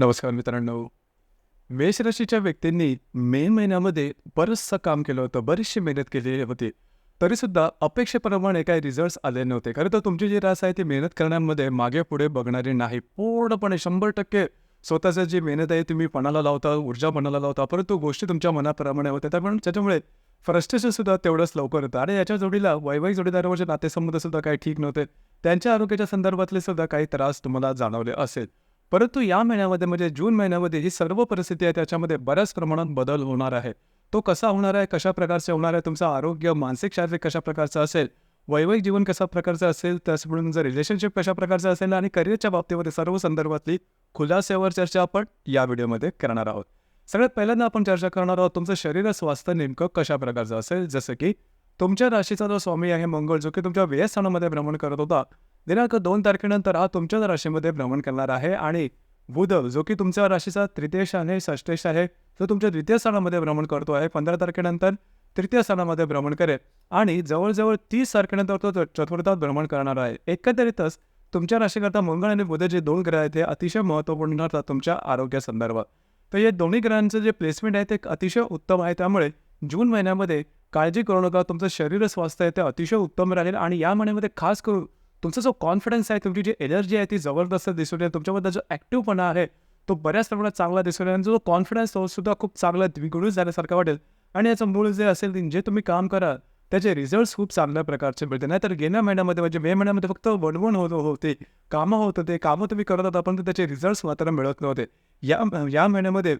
नमस्कार मित्रांनो. मेष राशीच्या व्यक्तींनी मे महिन्यामध्ये बरंचसं काम केलं होतं, बरीचशी मेहनत केलेली होती. तरीसुद्धा अपेक्षेप्रमाणे काही रिझल्ट्स आले नव्हते. खरं तर तुमची जी रास आहे ती मेहनत करण्यामध्ये मागे-पुढे बघणारी नाही. पूर्णपणे 100% स्वतःची जी मेहनत आहे तुम्ही पणाला लावता, ऊर्जा पणाला लावता, परंतु गोष्टी तुमच्या मनाप्रमाणे होत्या. त्याच्यामुळे फ्रस्ट्रेशनसुद्धा तेवढंच लवकर होतं आणि याच्या जोडीला वैवाहिक जोडीदारावरचे नातेसंबंधसुद्धा काही ठीक नव्हते. त्यांच्या आरोग्याच्या संदर्भातले सुद्धा काही त्रास तुम्हाला जाणवले असेल. परंतु या महिन्यामध्ये म्हणजे जून महिन्यामध्ये ही सर्व परिस्थिती आहे त्याच्यामध्ये बऱ्याच प्रमाणात बदल होणार आहे. तो कसा होणार आहे, कशा प्रकारचे होणार आहे, तुमचं आरोग्य मानसिक, शारीरिक कशा प्रकारचं असेल, वैवाहिक जीवन कशा प्रकारचं असेल, त्याचप्रमाणे तुमचं रिलेशनशिप कशा प्रकारचं असेल आणि करिअरच्या बाबतीमध्ये सर्व संदर्भातली खुलाश्यावर चर्चा आपण या व्हिडिओमध्ये करणार आहोत. सगळ्यात पहिल्यांदा आपण चर्चा करणार आहोत तुमचं शरीर स्वास्थ्य नेमकं कशा प्रकारचं असेल. जसं की तुमच्या राशीचा जो स्वामी आहे मंगळ, जो की तुमच्या व्ययस्थानामध्ये भ्रमण करत होता, दिनांक 2 तारखेनंतर हा तुमच्या राशीमध्ये भ्रमण करणार आहे. आणि बुध जो की तुमच्या राशीचा तृतीयेश आहे, षष्ठेश आहे, तो तुमच्या द्वितीय स्थानामध्ये भ्रमण करतो आहे. 15 तारखेनंतर तृतीय स्थानामध्ये भ्रमण करेल आणि जवळजवळ 30 तारखेनंतर तो चतुर्थात भ्रमण करणार आहे. एकंदरीतच तुमच्या राशीकरता मंगळ आणि बुध जे 2 ग्रह आहेत हे अतिशय महत्त्वपूर्ण ठरतात तुमच्या आरोग्यासंदर्भात. तर या दोन्ही ग्रहांचं जे प्लेसमेंट आहे ते अतिशय उत्तम आहे. त्यामुळे जून महिन्यामध्ये काळजी करू नका, तुमचं शरीर स्वास्थ्य आहे ते अतिशय उत्तम राहील. आणि या महिन्यामध्ये खास करून तुमचा जो कॉन्फिडन्स आहे, तुमची जी एनर्जी आहे ती जबरदस्त दिसून येईल. तुमच्याबद्दल जो ॲक्टिव्हपणा आहे तो बऱ्याच प्रमाणात चांगला दिसून येईल आणि जो कॉन्फिडन्स तो सुद्धा खूप चांगला द्विगुणित झाल्यासारखं वाटेल. आणि याचं मूळ जे असेल जे तुम्ही काम कराल त्याचे रिझल्ट्स खूप चांगल्या प्रकारचे मिळतील. नाहीतर गेल्या महिन्यामध्ये म्हणजे मे महिन्यामध्ये फक्त वणवण होते, कामं होत होते, कामं तुम्ही करत होता परंतु त्याचे रिझल्ट्स मात्र मिळत नव्हते. या महिन्यामध्ये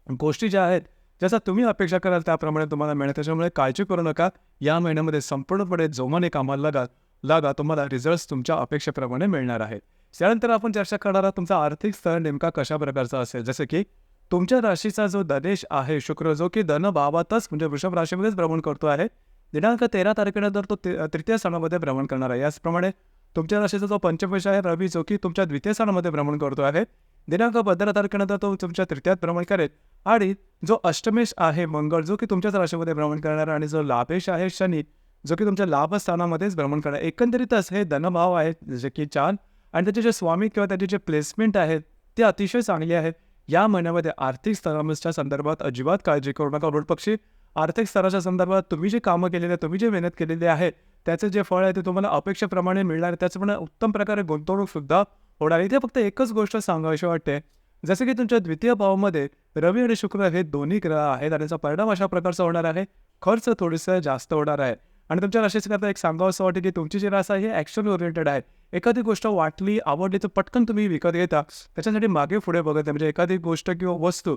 गोष्टी ज्या आहेत ज्याचा तुम्ही अपेक्षा कराल त्याप्रमाणे तुम्हाला मिळेल. त्याच्यामुळे काळजी करू नका. या महिन्यामध्ये संपूर्णपणे जोमाने कामाला लागा, तुम्हाला रिझल्ट्स तुमच्या अपेक्षेप्रमाणे मिळणार आहेत. त्यानंतर आपण चर्चा करणार आहोत तुमचा आर्थिक स्तर नेमका कशा प्रकारचा असेल. जसं की तुमच्या राशीचा जो धनेश आहे शुक्र, जो की धन भावातच म्हणजे वृषभ राशीमध्येच भ्रमण करतो आहे. दिनांक 13 तारखेनंतर तो तृतीय स्थानामध्ये भ्रमण करणार आहे. याचप्रमाणे तुमच्या राशीचा जो पंचमेश आहे रवी, जो की तुमच्या द्वितीय स्थानामध्ये भ्रमण करतो आहे. दिनांक 15 तारखेनंतर तो तुमच्या तृतीयात भ्रमण करेल. आणि जो अष्टमेश आहे मंगळ, जो की तुमच्याच राशीमध्ये भ्रमण करणार. आणि जो लाभेश आहे शनी, जो की तुमच्या लाभस्थानामध्येच भ्रमण करणार. एकंदरीतच हे धनभाव आहेत जे की 4 आणि त्याचे जे स्वामी किंवा त्याचे जे प्लेसमेंट आहेत ते अतिशय चांगले आहेत. या महिन्यामध्ये आर्थिक स्तराच्या संदर्भात अजिबात काळजी करू नका. उलटपक्षी आर्थिक स्तराच्या संदर्भात तुम्ही जे कामं केलेली आहेत, तुम्ही जे मेहनत केलेली आहे त्याचं जे फळ आहे ते तुम्हाला अपेक्षेप्रमाणे मिळणार आहे. त्याचप्रमाणे उत्तम प्रकारे गुंतवणूकसुद्धा होणार. इथे फक्त एकच गोष्ट सांगावीशी वाटते, जसं की तुमच्या द्वितीय भावामध्ये रवी आणि शुक्र हे दोन्ही ग्रह आहेत आणि त्याचा परिणाम अशा प्रकारचा होणार आहे, खर्च थोडंसं जास्त होणार आहे. आणि तुमच्या राशीचं करता एक सांगावंसं वाटतं की तुमची जी रास आहे ही ॲक्शन ओरिएंटेड आहे. एखादी गोष्ट वाटली, आवडली तर पटकन तुम्ही विकत घेता, त्याच्यासाठी मागे पुढे बघत नाही. म्हणजे एखादी गोष्ट किंवा वस्तू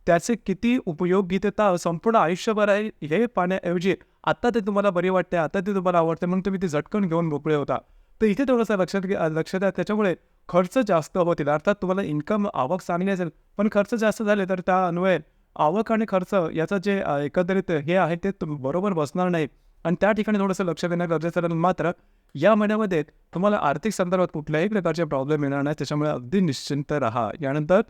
त्याचे किती उपयोगिता संपूर्ण आयुष्यभर आहे हे पाहण्याऐवजी आता ते तुम्हाला बरी वाटते, आता ते तुम्हाला आवडते म्हणून तुम्ही ती झटकन घेऊन मोकळे होता. तर इथे थोडंसं लक्ष द्या. त्याच्यामुळे खर्च जास्त होतील. अर्थात तुम्हाला इन्कम आवक चांगली असेल पण खर्च जास्त झाले तर त्या अन्वये आवक आणि खर्च याचं जे एकंदरीत हे आहे ते बरोबर बसणार नाही. आणि त्या ठिकाणी थोडंसं लक्ष देणं गरजेचं राहील. मात्र या महिन्यामध्ये तुम्हाला आर्थिक संदर्भात कुठल्याही प्रकारचे प्रॉब्लेम येणार नाही. त्याच्यामुळे अगदी निश्चिंत राहा. यानंतर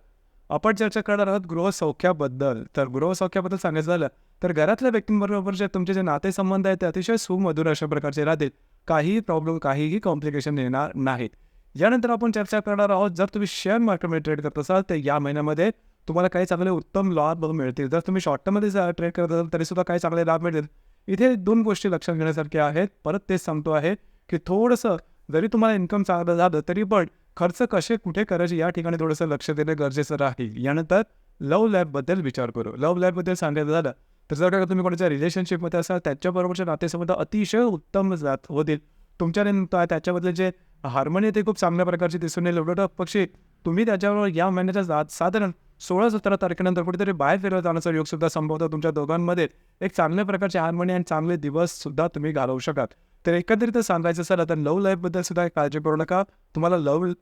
आपण चर्चा करणार आहोत गृहसौख्याबद्दल. तर गृहसौख्याबद्दल सांगायचं झालं तर घरातल्या व्यक्तींबरोबर जे तुमचे जे नातेसंबंध आहेत ते अतिशय सुमधुर अशा प्रकारचे राहतील. काहीही प्रॉब्लेम, काहीही कॉम्प्लिकेशन येणार नाहीत. यानंतर आपण चर्चा करणार आहोत जर तुम्ही शेअर मार्केटमध्ये ट्रेड करत असाल तर या महिन्यामध्ये तुम्हाला काही चांगले उत्तम लाभ मिळतील. जर तुम्ही शॉर्ट टर्ममध्ये ट्रेड करत असाल तरीसुद्धा काही चांगले लाभ मिळतील. इथे 2 गोष्टी लक्षात घेण्यासारख्या आहेत. परत तेच सांगतो आहे की थोडंसं जरी तुम्हाला इन्कम चांगलं झालं तरी पण खर्च कसे कुठे करायचे या ठिकाणी थोडंसं लक्ष देणं गरजेचं राहील. यानंतर लव्ह लाईफबद्दल विचार करू. लव्ह लाईफबद्दल सांगायचं झालं तर जर का तुम्ही कोणाच्या रिलेशनशिपमध्ये असाल त्याच्याबरोबरचे नातेसंबंध अतिशय उत्तम होतील. तुमच्या त्याच्याबद्दल जे हार्मोनी आहे ते खूप चांगल्या प्रकारचे दिसून येईल. उलटपक्षी तुम्ही त्याच्याबरोबर या महिन्याच्या साधारण 16-17 तारखेनंतर कुठेतरी बाहेर फिरत जाण्याचा योगसुद्धा संभवतो. तुमच्या दोघांमध्ये एक चांगल्या प्रकारचे हार्मोनी आणि चांगले दिवससुद्धा तुम्ही घालवू शकाल. तर एकंदरीत सांगायचं असेल तर लव्ह लाईफबद्दल सुद्धा काळजी करू नका. तुम्हाला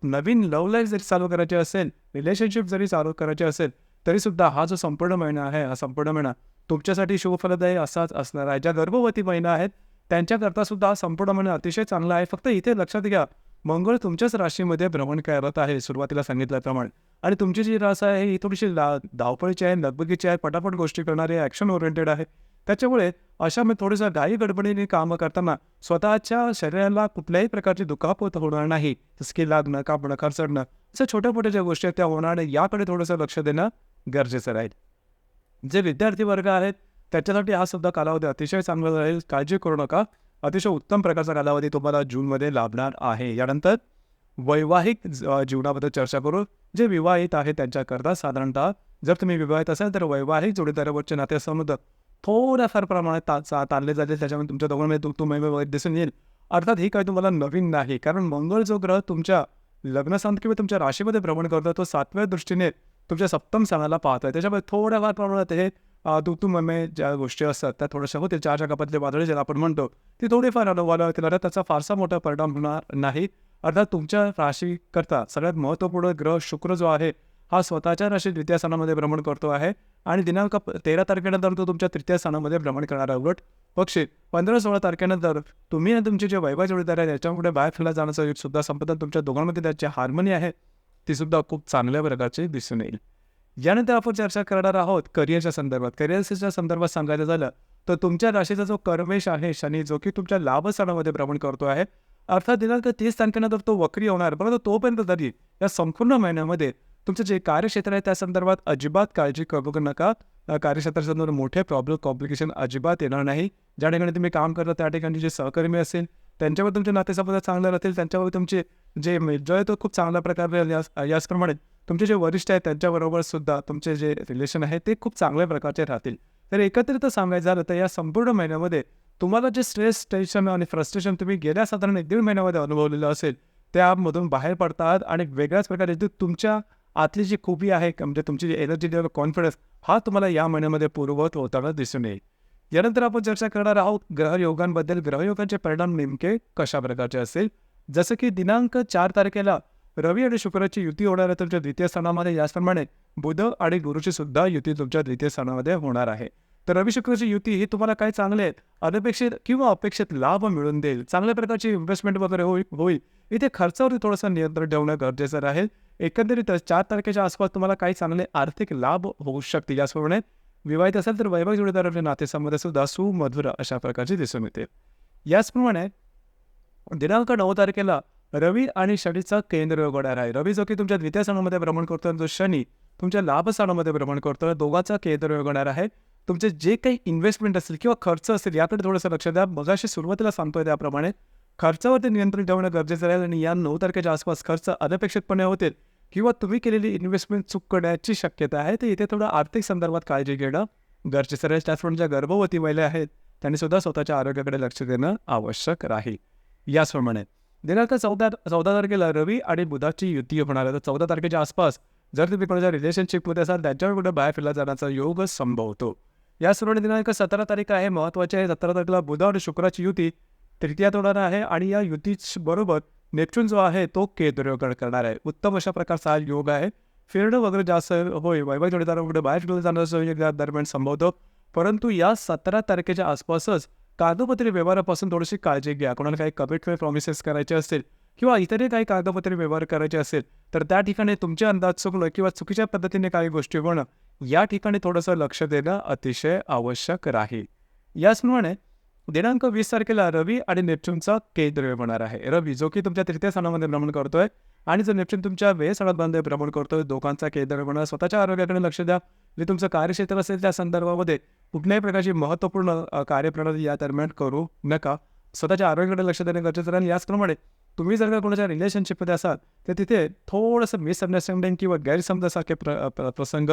नवीन लव्ह लाईफ जरी चालू करायची असेल, रिलेशनशिप जरी चालू करायची असेल तरीसुद्धा हा जो संपूर्ण महिना आहे, हा संपूर्ण महिना तुमच्यासाठी शुभफलदायी असाच असणार आहे. ज्या गर्भवती महिला आहेत त्यांच्याकरता सुद्धा हा संपूर्ण महिना अतिशय चांगला आहे. फक्त इथे लक्षात घ्या, मंगळ तुमच्याच राशीमध्ये भ्रमण करत आहे सुरुवातीला सांगितल्याप्रमाणे. आणि तुमची जी रास आहे ही थोडीशी धावपळीची आहे, लगबगीची आहे, पटापट गोष्टी करणारी आहे, ॲक्शन ओरिएंटेड आहे. त्याच्यामुळे अशा मी थोडंसं घाई गडबडीने कामं करताना स्वतःच्या शरीराला कुठल्याही प्रकारची दुखापत होणार नाही, जसं की लागणं, कापणं, खरचडणं, अशा छोट्या-मोठ्या ज्या गोष्टी आहेत त्या होणार नाही, याकडे थोडंसं लक्ष देणं गरजेचं राहील. जे विद्यार्थी वर्ग आहेत त्याच्यासाठी हा सुद्धा कालावधी अतिशय चांगला राहील. काळजी करू नका. अतिशय उत्तम प्रकारचा कालावधी तुम्हाला जूनमध्ये लाभणार आहे. यानंतर वैवाहिक जीवनाबद्दल चर्चा करू. जे विवाहित आहेत त्यांच्याकरता साधारणतः जर तुम्ही विवाहित असाल तर वैवाहिक जोडीदारावरचे नातेसंबंध थोड्याफार प्रमाणात ताणले जातील. त्याच्यामुळे तुमच्या दोघांमध्ये तुम्ही वगैरे दिसून येईल. अर्थात ही काही तुम्हाला नवीन नाही, कारण मंगळ जो ग्रह तुमच्या लग्नस्थान किंवा तुमच्या राशीमध्ये भ्रमण करतो तो 7व्या दृष्टीने तुमच्या सप्तम स्थानाला पाहतोय. त्याच्यामुळे थोड्याफार प्रमाणात हे तू-तू-मैं-मैं ज्या गोष्टी असतात त्या थोड्याशा होतील. चहाच्या कपातले वादळे ज्याला आपण म्हणतो ती थोडीफार अनुभवाला येतील. अर्थात त्याचा फारसा मोठा परिणाम होणार नाही. अर्थात तुमच्या राशीकरता सगळ्यात महत्त्वपूर्ण ग्रह शुक्र जो आहे हा स्वतःच्या राशीत द्वितीय स्थानामध्ये भ्रमण करतो आहे आणि दिनांक 13 तारखेनंतर तो तुमच्या तृतीय स्थानामध्ये भ्रमण करणार आहे. उलट पक्षी 15-16 तारखेनंतर तुम्ही आणि तुमचे जे वैवाहिक जोडीदार आहेत याच्यापुढे बाहेर फिरला जाण्याचं योग सुद्धा संपतात. तुमच्या दोघांमध्ये त्याची हार्मनी आहे ती सुद्धा खूप चांगल्या प्रकारची दिसून येईल. यानंतर आपण चर्चा करणार आहोत करिअरच्या संदर्भात. करिअरच्या संदर्भात सांगायचं झालं तर तुमच्या राशीचा जो कर्मेश आहे शनी, जो की तुमच्या लाभस्थानामध्ये भ्रमण करतो आहे, अर्थात दिनांक 30 तारखेनंतर तो वक्री होणार. परंतु तोपर्यंत तरी या संपूर्ण महिन्यामध्ये तुमचं जे कार्यक्षेत्र आहे त्या संदर्भात अजिबात काळजी करू नका. कार्यक्षेत्रासंदर्भात मोठे कॉम्प्लिकेशन अजिबात येणार नाही. ज्या ठिकाणी तुम्ही काम करता त्या ठिकाणी जे सहकर्मी असेल त्यांच्यावर तुमचे नातेसंबंध चांगले राहतील. त्यांच्यावर तुमचे जे जो आहे तो खूप चांगल्या प्रकारे याचप्रमाणे तुमचे जे वरिष्ठ आहेत त्यांच्याबरोबर सुद्धा तुमचे जे रिलेशन आहे ते खूप चांगल्या प्रकारचे राहतील. तर एकत्रित सांगायचं झालं तर या संपूर्ण महिन्यामध्ये तुम्हाला जे स्ट्रेस, टेन्शन आणि फ्रस्ट्रेशन तुम्ही गेल्या साधारण 1-1.5 महिन्यामध्ये अनुभवलेलं असेल त्यामधून बाहेर पडतात आणि वेगळ्याच प्रकारे तुमच्या आतली जी खूबी आहे म्हणजे तुमची जी एनर्जी लेवल, कॉन्फिडन्स हा तुम्हाला या महिन्यामध्ये पूर्ववत होताना दिसून येईल. यानंतर आपण चर्चा करणार आहोत ग्रहयोगांबद्दल. ग्रहयोगांचे परिणाम नेमके कशा प्रकारचे असेल, जसं की दिनांक 4 तारखेला रवी आणि शुक्राची युती होणार आहे तुमच्या द्वितीय स्थानामध्ये. याचप्रमाणे बुध आणि गुरुची सुद्धा युती तुमच्या द्वितीय स्थानामध्ये होणार आहे. तर रवी शुक्राची युती ही तुम्हाला काय चांगले अनपेक्षित किंवा अपेक्षित लाभ मिळवून देईल. चांगल्या प्रकारची इन्व्हेस्टमेंट वगैरे होईल. इथे खर्चावरती थोडंसं नियंत्रण ठेवणं गरजेचं राहील. एकंदरीतच 4 तारखेच्या आसपास तुम्हाला काही चांगले आर्थिक लाभ होऊ शकतील. याचप्रमाणे विवाहित असेल तर वैवाहिक जोडीदाराचे नातेसंबंध सुद्धा सुमधुर अशा प्रकारचे दिसून येते. याचप्रमाणे दिनांक 9 तारखेला रवी आणि शनीचा केंद्र योग होणार आहे. रवी जो की तुमच्या द्वितीय स्थानामध्ये भ्रमण करतो आणि जो शनी तुमच्या लाभ स्थानामध्ये भ्रमण करतो, दोघांचा केंद्र योग होणार आहे. तुमचे जे काही इन्व्हेस्टमेंट असेल किंवा खर्च असेल याकडे थोडंसं लक्ष द्या. मगाशी सुरुवातीला सांगतोय त्याप्रमाणे खर्चावरती नियंत्रण ठेवणं गरजेचं राहील आणि या 9 तारखेच्या आसपास खर्च अनपेक्षितपणे होतील किंवा तुम्ही केलेली इन्व्हेस्टमेंट चुकण्याची शक्यता आहे. तर इथे थोडं आर्थिक संदर्भात काळजी घेणं गरजेचं राहील. त्याचप्रमाणे ज्या गर्भवती महिला आहेत त्यांनी सुद्धा स्वतःच्या आरोग्याकडे लक्ष देणं आवश्यक राहील. याचप्रमाणे दिनांक 14 तारखेला रवी आणि बुधाची युती होणार आहे. तर 14 तारखेच्या आसपास जर तुम्ही कोणाच्या रिलेशनशिपमध्ये असाल त्यांच्यावर कुठे बाहेर फिरला जाण्याचा योग संभवतो. याचप्रमाणे दिनांक 17 तारीख आहे महत्त्वाची आहे. 17 तारखेला बुध आणि शुक्राची युती तृतीयात होणार आहे आणि या युतीबरोबर नेपच्यून जो आहे तो केंद्रयोग करणार आहे. उत्तम अशा प्रकारचा हा योग आहे. फिरणं वगैरे जास्त होय, वैवाहिक जोडीदाराकडे बाहेर फिरलं जाण्याचा योग या दरम्यान संभवतो. परंतु या 17 तारखेच्या आसपासच कागदोपत्री व्यवहारापासून थोडीशी काळजी घ्या. कोणाला काही कमिटमेंट प्रॉमिसेस करायचे असतील किंवा इतरही काही कागदोपत्री व्यवहार करायचे असेल तर त्या ठिकाणी तुमचे अंदाज चुकणं किंवा चुकीच्या पद्धतीने काही गोष्टी होणं या ठिकाणी थोडंसं लक्ष देणं अतिशय आवश्यक राहील. याचप्रमाणे दिनांक 20 तारखेला रवी आणि नेपच्यूनचा केंद्र होणार आहे. रवी जो की तुमच्या तृतीय स्थानामध्ये भ्रमण करतोय आणि जो नेपच्यून तुमच्या व्ययस्थानात भ्रमण करतोय, दोघांचा केंद्र होणार. स्वतःच्या आरोग्याकडे लक्ष द्या. जे तुमचं कार्यक्षेत्र असेल त्या संदर्भामध्ये कुठल्याही प्रकारची महत्त्वपूर्ण कार्यप्रणाली या दरम्यान करू नका. स्वतःच्या आरोग्याकडे लक्ष देणे गरजेचं राहील. याचप्रमाणे तुम्ही जर का कोणाच्या रिलेशनशिपमध्ये असाल तर तिथे थोडंसं मिसअंडरस्टँडिंग किंवा गैरसमजासारखे प्रसंग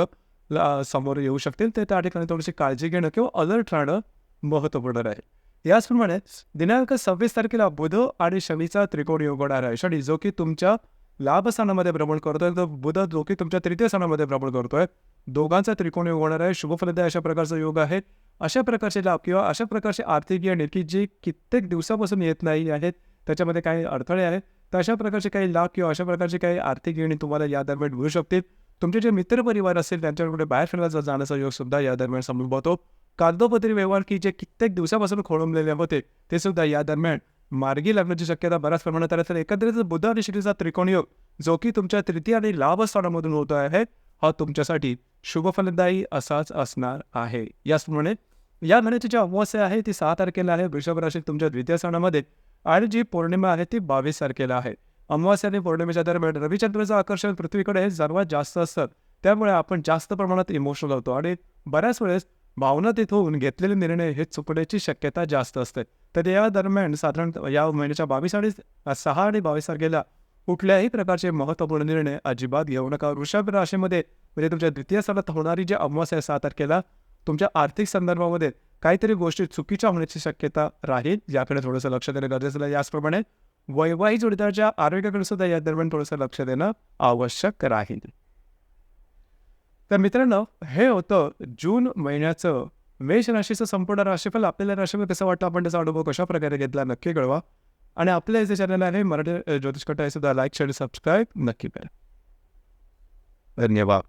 समोर येऊ शकतील. ते त्या ठिकाणी थोडीशी काळजी घेणं किंवा अलर्ट राहणं महत्त्वपूर्ण राहील. याचप्रमाणे दिनांक 26 तारखेला बुध आणि शनीचा त्रिकोण योग होणार आहे. शनी जो की तुमच्या लाभस्थानामध्ये भ्रमण करतोय तर बुध जो की तुमच्या तृतीय स्थानामध्ये भ्रमण करतोय, दोघांचा त्रिकोण योग होणार आहे. शुभफलदायी अशा प्रकारचा योग आहे. अशा प्रकारचे लाभ किंवा अशा प्रकारचे आर्थिक येणे की जे कित्येक दिवसापासून येत नाही आहेत, त्याच्यामध्ये काही अडथळे आहेत, तर अशा प्रकारचे काही लाभ किंवा अशा प्रकारचे काही आर्थिक येणे तुम्हाला या दरम्यान मिळू शकतील. तुमचे जे मित्रपरिवार असेल त्यांच्याकडे बाहेर फिरायला जाण्याचा योग सुद्धा या दरम्यान संभवतो. कागदोपत्री व्यवहार की जे कित्येक दिवसापासून खोळंबलेले होते ते सुद्धा या दरम्यान मार्गी लागण्याची शक्यता बऱ्याच प्रमाणात आहे. तर एकंदरीत बुध आणि शनीचा त्रिकोण योग जो की तुमच्या तृतीय आणि लाभस्थानामधून होतो आहे हा तुमच्यासाठी शुभफलदायी असाच असणार आहे. याचप्रमाणे या महिन्याची जी अमावास्या आहे ती 6 तारखेला आहे वृषभ राशीत तुमच्या द्वितीय स्थानामध्ये, आणि जी पौर्णिमा आहे ती 22 तारखेला आहे. अमावास्या आणि पौर्णिमेच्या दरम्यान रविचंद्राचं आकर्षण पृथ्वीकडे सर्वात जास्त असतं. त्यामुळे आपण जास्त प्रमाणात इमोशनल होतो आणि बऱ्याच वेळेस भावनातीत होऊन घेतलेले निर्णय हे चुकण्याची शक्यता जास्त असते. तर या दरम्यान साधारणतः या महिन्याच्या 22 आणि 6 आणि 22 तारखेला कुठल्याही प्रकारचे महत्त्वपूर्ण निर्णय अजिबात घेऊ नका. वृषभ राशीमध्ये म्हणजे तुमच्या द्वितीय स्थानात होणारी जी अमावास्या आहे 6 तारखेला, तुमच्या आर्थिक संदर्भामध्ये काहीतरी गोष्टी चुकीच्या होण्याची शक्यता राहील, याकडे थोडंसं लक्ष देणं गरजेचं आहे. याचप्रमाणे वैवाहिक जोडीदाराच्या आरोग्याकडे सुद्धा या दरम्यान थोडंसं लक्ष देणं आवश्यक राहील. तर मित्रांनो, हे होतं जून महिन्याचं मेष राशीचं संपूर्ण राशीफल. आपल्याला राशीफल कसं वाटतं, आपण त्याचा अनुभव कशाप्रकारे घेतला नक्की कळवा. आणि आपल्या जे चॅनल आहे मराठी ज्योतिष कट्टा हे सुद्धा लाईक, शेअर, सबस्क्राईब नक्की करा. धन्यवाद.